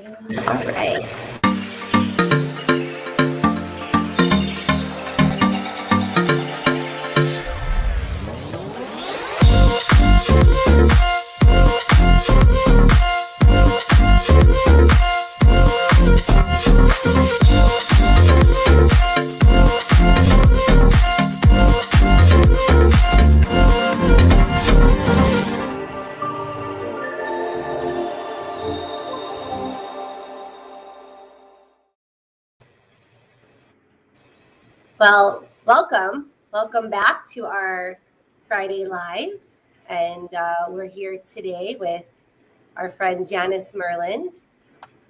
All right. Well, welcome back to our Friday Live. And we're here today with our friend Janyce Myrland.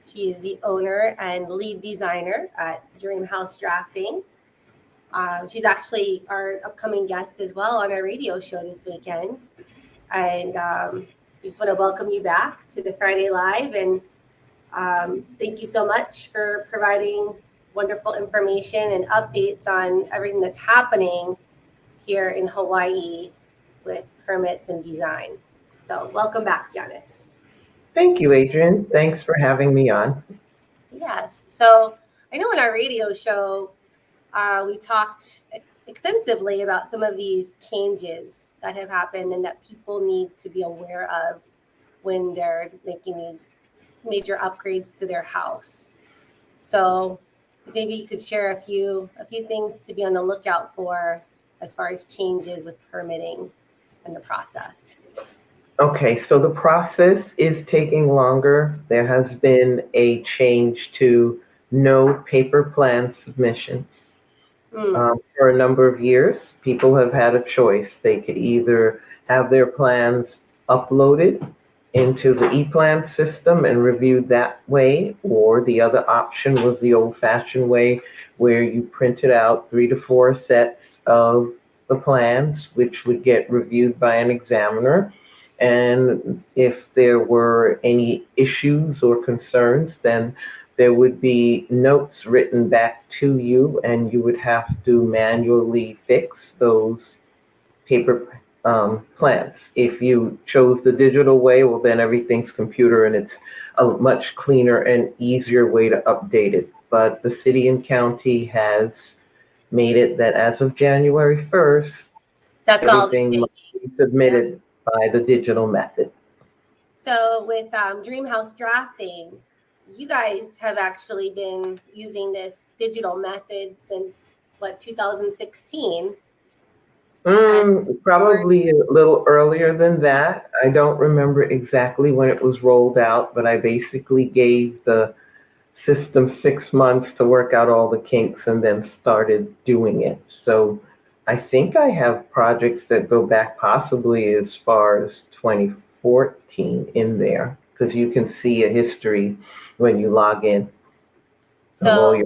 She is the owner and lead designer at DreamHouse Drafting. She's actually our upcoming guest as well on our radio show this weekend. And we just want to welcome you back to the Friday Live. And thank you so much for providing wonderful information and updates on everything that's happening here in Hawaii with permits and design. So welcome back, Janyce. Thank you, Adrian. Thanks for having me on. Yes. So I know in our radio show, we talked extensively about some of these changes that have happened and that people need to be aware of when they're making these major upgrades to their house. So maybe you could share a few things to be on the lookout for as far as changes with permitting and the process. Okay, so the process is taking longer. There has been a change to no paper plan submissions. For a number of years, people have had a choice. They could either have their plans uploaded into the e-plan system and reviewed that way, or the other option was the old-fashioned way where you printed out 3 to 4 sets of the plans, which would get reviewed by an examiner. And if there were any issues or concerns, then there would be notes written back to you, and you would have to manually fix those paper plans. If you chose the digital way, well, then everything's computer, and it's a much cleaner and easier way to update it. But the city and county has made it that as of January 1st, everything must be submitted by the digital method. So with DreamHouse Drafting, you guys have actually been using this digital method since, 2016? Probably a little earlier than that. I don't remember exactly when it was rolled out, but I basically gave the system 6 months to work out all the kinks and then started doing it. So I think I have projects that go back possibly as far as 2014 in there, because you can see a history when you log in of all your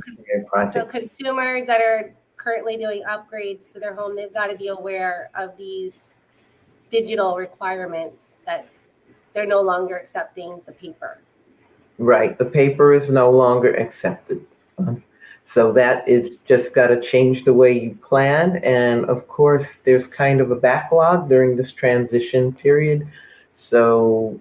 projects. So consumers that are currently doing upgrades to their home, they've got to be aware of these digital requirements that they're no longer accepting the paper. Right, the paper is no longer accepted. So that is just got to change the way you plan. And of course, there's kind of a backlog during this transition period. So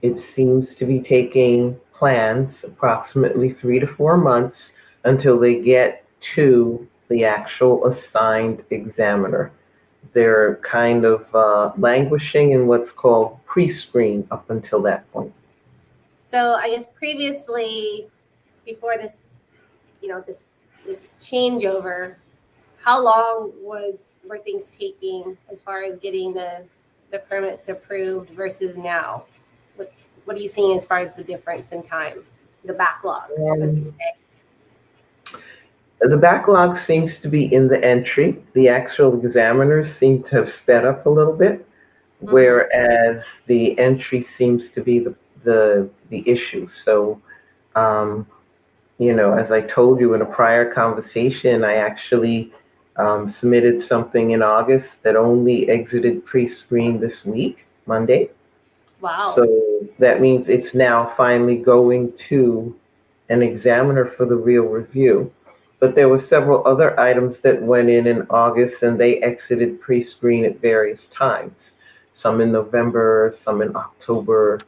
it seems to be taking plans approximately 3 to 4 months until they get to the actual assigned examiner. They're kind of languishing in what's called pre-screen up until that point. So I guess previously, before this, this changeover, how long were things taking as far as getting the permits approved versus now? What are you seeing as far as the difference in time, the backlog, as you say? The backlog seems to be in the entry. The actual examiners seem to have sped up a little bit, whereas the entry seems to be the issue. So, as I told you in a prior conversation, I actually submitted something in August that only exited pre-screen this week, Monday. Wow. So that means it's now finally going to an examiner for the real review. But there were several other items that went in August, and they exited pre-screen at various times. Some in November, some in October.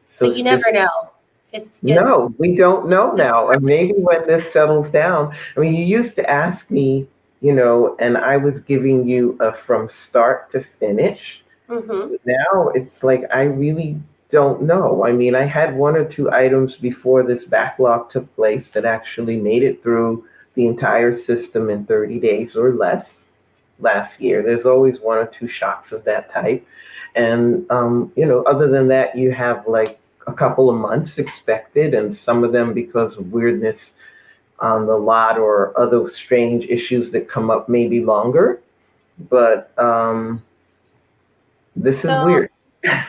So you never know. It's just No, we don't know the now. square And maybe when this settles down, I mean, you used to ask me, and I was giving you a from start to finish. Mm-hmm. Now it's like I really don't know. I mean, I had one or two items before this backlog took place that actually made it through the entire system in 30 days or less last year. There's always one or two shocks of that type. And, other than that, you have like a couple of months expected, and some of them because of weirdness on the lot or other strange issues that come up, maybe longer. But this is So weird.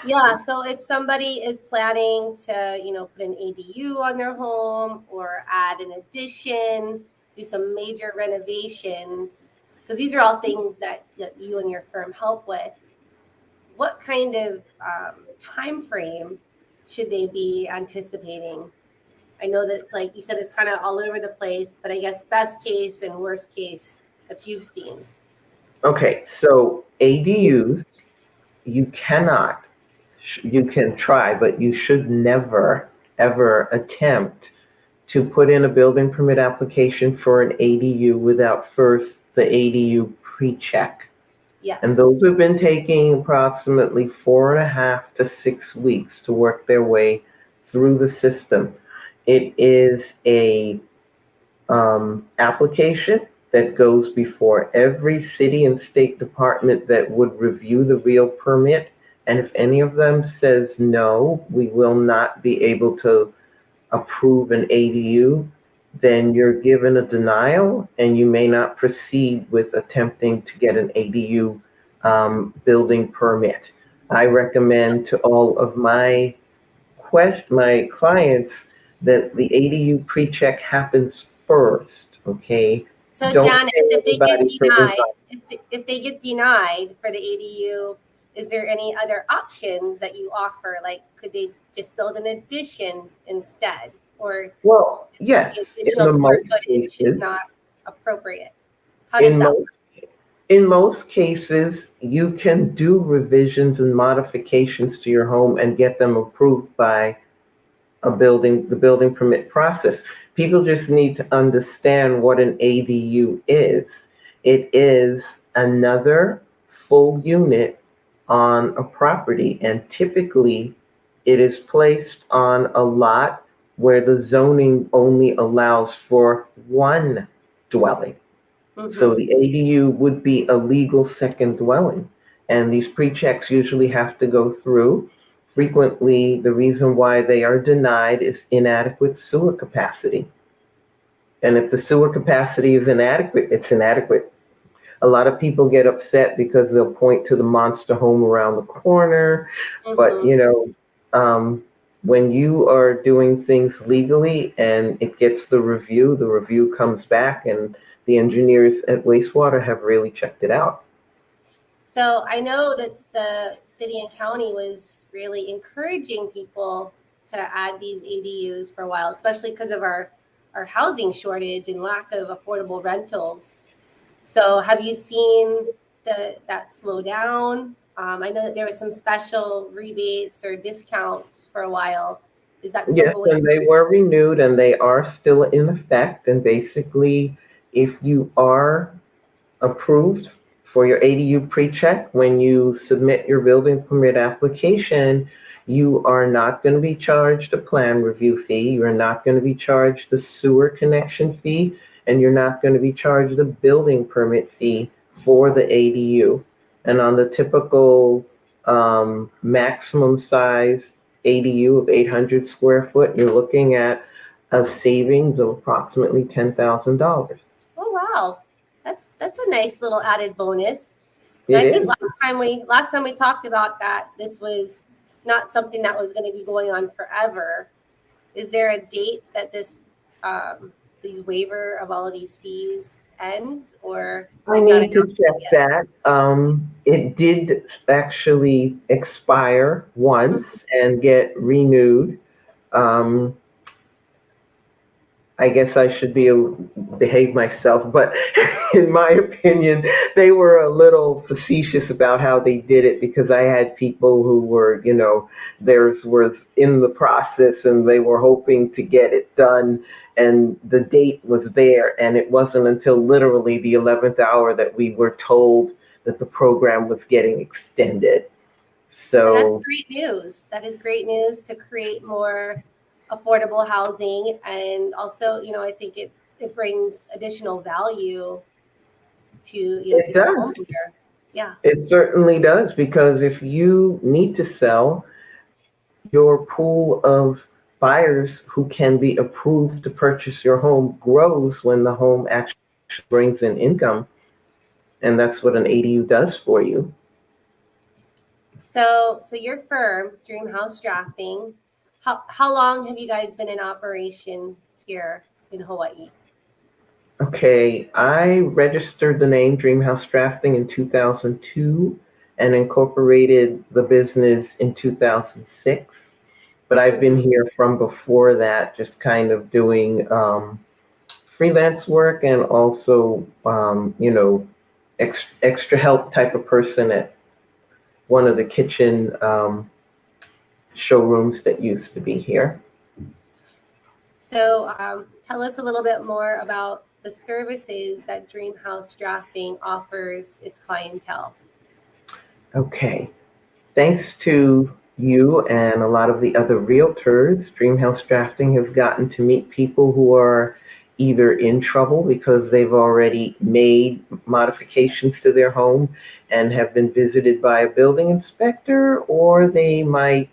yeah, so if somebody is planning to, put an ADU on their home or add an addition, do some major renovations, because these are all things that you and your firm help with. What kind of time frame should they be anticipating? I know that it's like you said, it's kind of all over the place, but I guess best case and worst case that you've seen. Okay, so ADUs, you cannot, you can try, but you should never, ever attempt to put in a building permit application for an ADU without first the ADU pre-check. And Yes. those have been taking approximately 4.5 to 6 weeks to work their way through the system. It is a application that goes before every city and state department that would review the real permit. And if any of them says no, we will not be able to approve an ADU, then you're given a denial and you may not proceed with attempting to get an ADU building permit. I recommend to all of my clients that the ADU pre-check happens first, okay? So Don't Janice, pay if they get anybody for denied, design. if they get denied for the ADU, is there any other options that you offer? Like, could they just build an addition instead, or Well, just the yes, additional square footage is cases, not appropriate? How does in that most in most cases, you can do revisions and modifications to your home and get them approved by the building permit process. People just need to understand what an ADU is. It is another full unit on a property, and typically it is placed on a lot where the zoning only allows for one dwelling. work? So Mm-hmm. the ADU would be a legal second dwelling. And these pre-checks usually have to go through. Frequently, the reason why they are denied is inadequate sewer capacity. And if the sewer capacity is inadequate, it's inadequate. A lot of people get upset because they'll point to the monster home around the corner. But, Mm-hmm. when you are doing things legally and it gets the review comes back, and the engineers at wastewater have really checked it out. So I know that the city and county was really encouraging people to add these ADUs for a while, especially because of our housing shortage and lack of affordable rentals. So have you seen that slow down? I know that there was some special rebates or discounts for a while. Is that still Yes, going? and they were renewed and they are still in effect. And basically, if you are approved for your ADU pre-check, when you submit your building permit application, you are not going to be charged a plan review fee. You're not going to be charged the sewer connection fee, and you're not going to be charged the building permit fee for the ADU. And on the typical maximum size ADU of 800 square foot, you're looking at a savings of approximately $10,000. Oh wow, that's a nice little added bonus. And It I think is. last time we talked about that, this was not something that was going to be going on forever. Is there a date that these waiver of all of these fees ends, or I they've not need to announced it check yet? that. It did actually expire once Mhm. and get renewed. Um, I guess I should behave myself, but in my opinion, they were a little facetious about how they did it because I had people who were, theirs was in the process and they were hoping to get it done, and the date was there, and it wasn't until literally the 11th hour that we were told that the program was getting extended. And that's So great news. That is great news to create more affordable housing. And also, I think it brings additional value to it the does. homeowner. Yeah. It certainly does, because if you need to sell, your pool of buyers who can be approved to purchase your home grows when the home actually brings in income. And that's what an ADU does for you. So your firm, DreamHouse Drafting, how long have you guys been in operation here in Hawaii? Okay, I registered the name DreamHouse Drafting in 2002 and incorporated the business in 2006. But I've been Mm-hmm. here from before that, just kind of doing freelance work and also, extra help type of person at one of the kitchen showrooms that used to be here. So tell us a little bit more about the services that DreamHouse Drafting offers its clientele. Okay. Thanks to you and a lot of the other realtors, DreamHouse Drafting has gotten to meet people who are either in trouble because they've already made modifications to their home and have been visited by a building inspector, or they might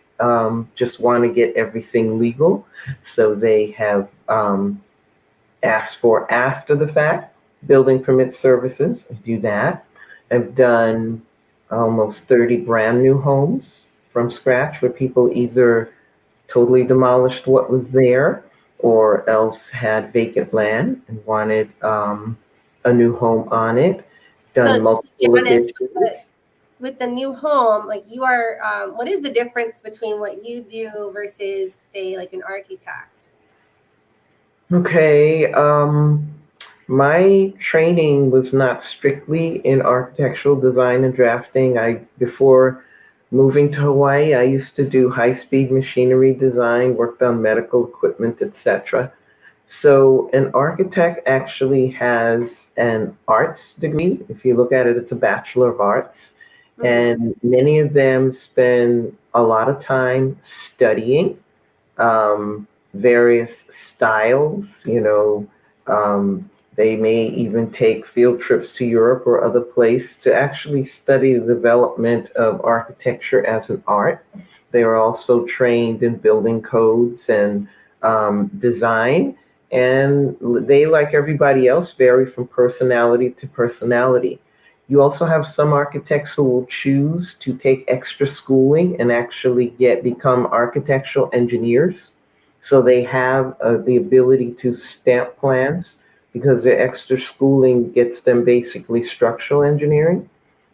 just want to get everything legal. So they have asked for after the fact building permit services. I do that. I've done almost 30 brand new homes from scratch where people either totally demolished what was there or else had vacant land and wanted a new home on it. Done So multiple Janice, additions. with the new home, like you are, what is the difference between what you do versus, say, like an architect? Okay, my training was not strictly in architectural design and drafting. Before moving to Hawaii, I used to do high-speed machinery design, worked on medical equipment, etc. So an architect actually has an arts degree. If you look at it, it's a Bachelor of Arts. Mm-hmm. And many of them spend a lot of time studying various styles. They may even take field trips to Europe or other places to actually study the development of architecture as an art. They are also trained in building codes and design, and they, like everybody else, vary from personality to personality. You also have some architects who will choose to take extra schooling and actually become architectural engineers. So they have the ability to stamp plans because their extra schooling gets them basically structural engineering,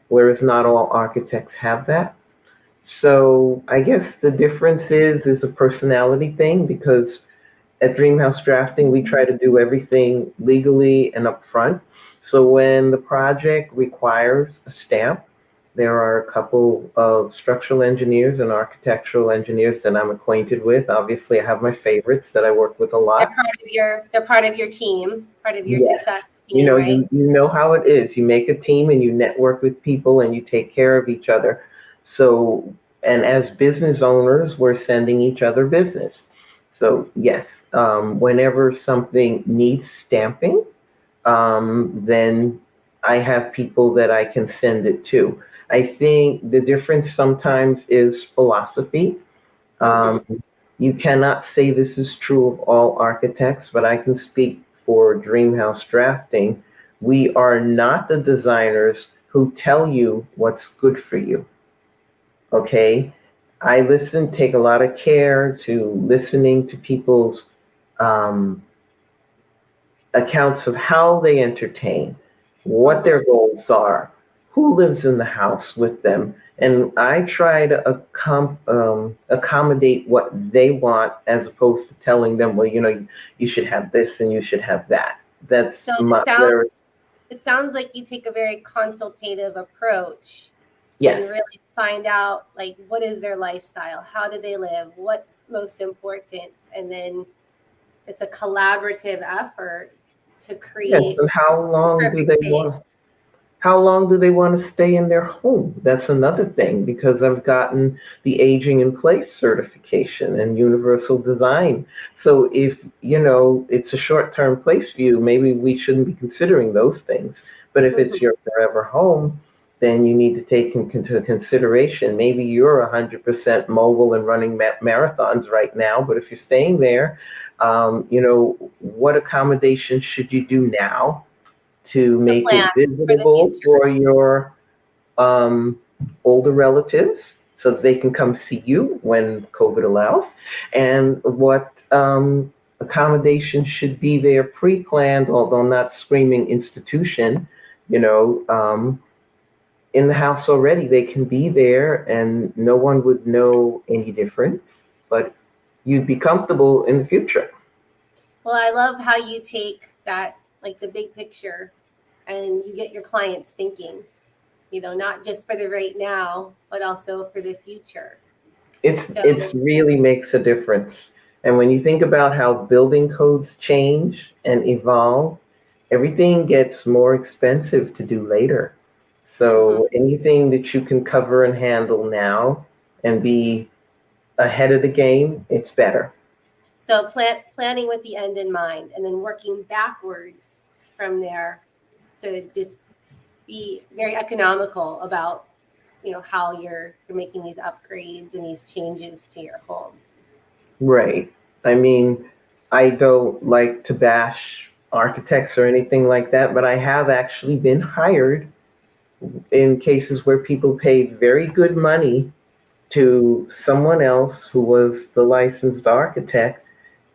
whereas not all architects have that. So I guess the difference is a personality thing, because at DreamHouse Drafting, we try to do everything legally and upfront. So when the project requires a stamp, there are a couple of structural engineers and architectural engineers that I'm acquainted with. Obviously, I have my favorites that I work with a They're lot. part of your team, part of your Yes. success You team, know, right? you know how it is. You make a team and you network with people and you take care of each other. So, and as business owners, we're sending each other business. So, yes, whenever something needs stamping, then I have people that I can send it to. I think the difference sometimes is philosophy. Mm-hmm. Um, you cannot say this is true of all architects, but I can speak for DreamHouse Drafting. We are not the designers who tell you what's good for you. Okay? I take a lot of care to listening to people's um, accounts of how they entertain, what Mm-hmm. their goals are, who lives in the house with them. And I try to accommodate what they want as opposed to telling them, well, you should have this and you should have that. That's So my very, it sounds like you take a very consultative approach and yes. really find out like what is their lifestyle, how do they live, what's most important, and then it's a collaborative effort to Yes, and create the perfect space. how long do they want to stay in their home? That's another thing because I've gotten the aging in place certification and universal design. So if, it's a short-term place view, maybe we shouldn't be considering those things. But if it's Mhm. your forever home, then you need to take into consideration maybe you're 100% mobile and running marathons right now, but if you're staying there, what accommodations should you do now to To make plan it for the visitable future. for your um, older relatives so that they can come see you when COVID allows, and what accommodations should be there pre-planned, although not screaming institution, you know, um, in the house already. They can be there and no one would know any difference, but you'd be comfortable in the future. Well, I love how you take that, like the big picture, and you get your clients thinking, not just for the right now, but also for the future. So, It's really makes a difference. And when you think about how building codes change and evolve, everything gets more expensive to do later. mhm. So anything that you can cover and handle now and be ahead of the game, it's better. So planning with the end in mind, and then working backwards from there to just be very economical about how you're making these upgrades and these changes to your home. Right. I mean, I don't like to bash architects or anything like that, but I have actually been hired in cases where people paid very good money to someone else who was the licensed architect,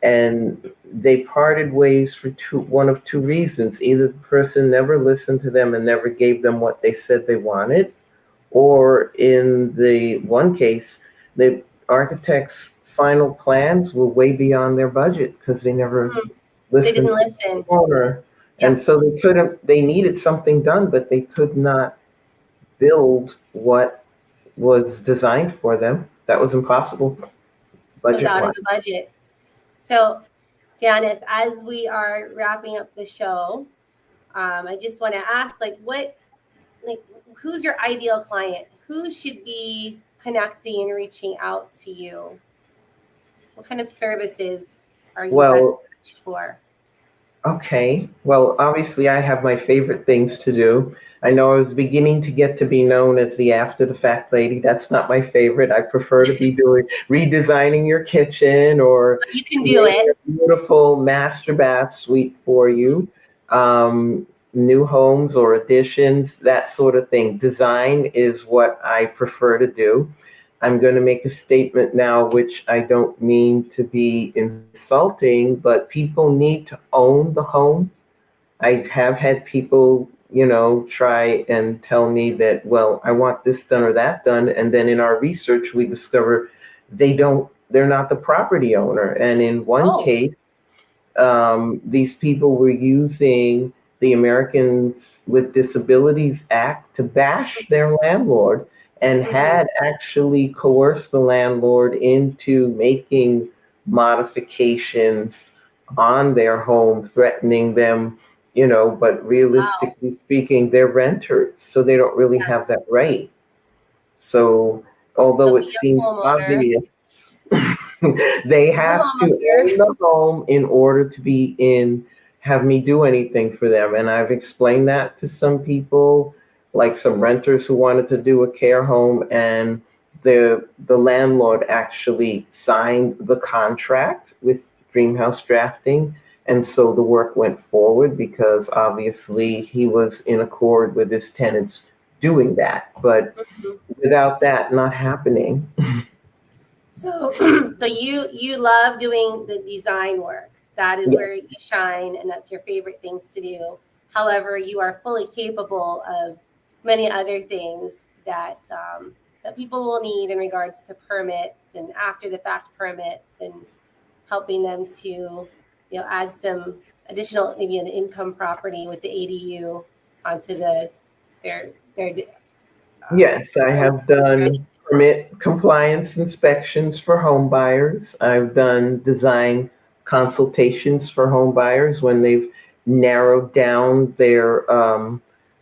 and they parted ways for one of two reasons. Either the person never listened to them and never gave them what they said they wanted, or in the one case, the architect's final plans were way beyond their budget because they never Mhm. They listened didn't to the listen. owner. Yeah, And so they needed something done, but they could not build what was designed for them. That was impossible it was budget out of wise. the budget. So, Janice, as we are wrapping up the show, I just want to ask, like, who's your ideal client? Who should be connecting and reaching out to you? What kind of services are you best Well, matched for? okay. Well, obviously, I have my favorite things to do. I know I was beginning to get to be known as the after the fact lady. That's not my favorite. I prefer to be doing redesigning your kitchen or You can do creating it. a beautiful master bath suite for Mhm. you. New homes or additions, that sort of thing. Design is what I prefer to do. I'm going to make a statement now, which I don't mean to be insulting, but people need to own the home. I have had people, try and tell me that, well, I want this done or that done. And then in our research, we discover they're not the property owner. And in one Oh, case, these people were using the Americans with Disabilities Act to bash their landlord and hmm, had actually coerced the landlord into making modifications on their home, threatening them, but wow. realistically speaking, they're renters, so they don't really have Yes. that right. So, So although it be a seems homeowner. obvious, they No have home up to here. own the home in order to have me do anything for them. And I've explained that to some people, like some renters who wanted to do a care home, and the landlord actually signed the contract with DreamHouse Drafting. And so the work went forward because obviously he was in accord with his tenants doing that. But Mhm. without that not happening, So, so you love doing the design work. That is yeah, where you shine, and that's your favorite things to do. However, you are fully capable of many other things that that people will need in regards to permits and after the fact permits, and helping them to add some additional, maybe an income property with the ADU onto their Yes, I home. have done permit compliance inspections for home buyers. I've done design consultations for home buyers when they've narrowed down their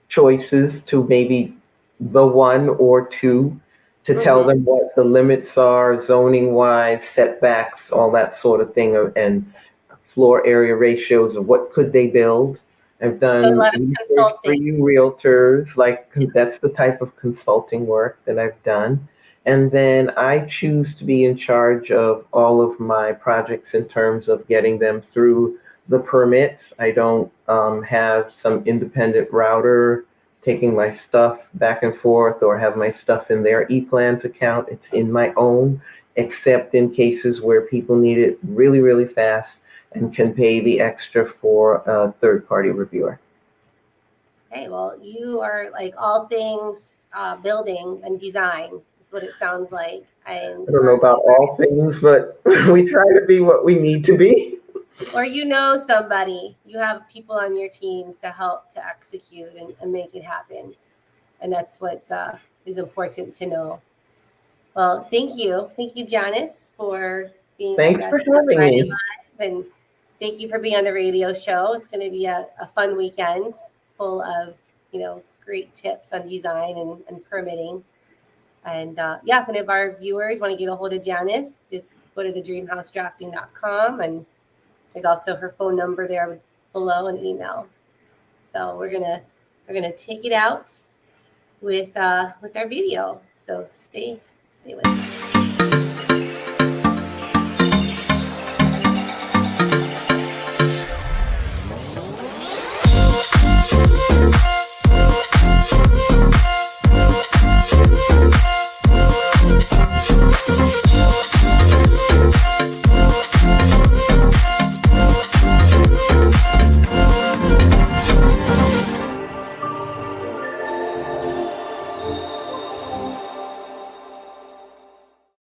choices to maybe the one or two, to tell Mm-hmm. them what the limits are, zoning wise, setbacks, all that sort of thing, and floor area ratios of what could they build. I've So a done lot of research for consulting. you realtors, like that's the type of consulting work that I've done. And then I choose to be in charge of all of my projects in terms of getting them through the permits. I don't have some independent router taking my stuff back and forth or have my stuff in their ePlans account. It's in my own, except in cases where people need it really, really fast and can pay the extra for a third-party reviewer. Hey, well, you are like all things building and design is what it sounds like, and I don't know our about all viewers, things, but we try to be what we need to be. or somebody, you have people on your team to help to execute and make it happen, and that's what is important to know. Well, thank you, Janice, for being our Thanks guest for on having Friday me. Live, and thank you for being on the radio show. It's going to be a fun weekend full of great tips on design and permitting. And yeah, if any of our viewers want to get a hold of Janice, just go to the dreamhousedrafting.com, and there's also her phone number there below, and email. So we're gonna take it out with our video. So stay with us.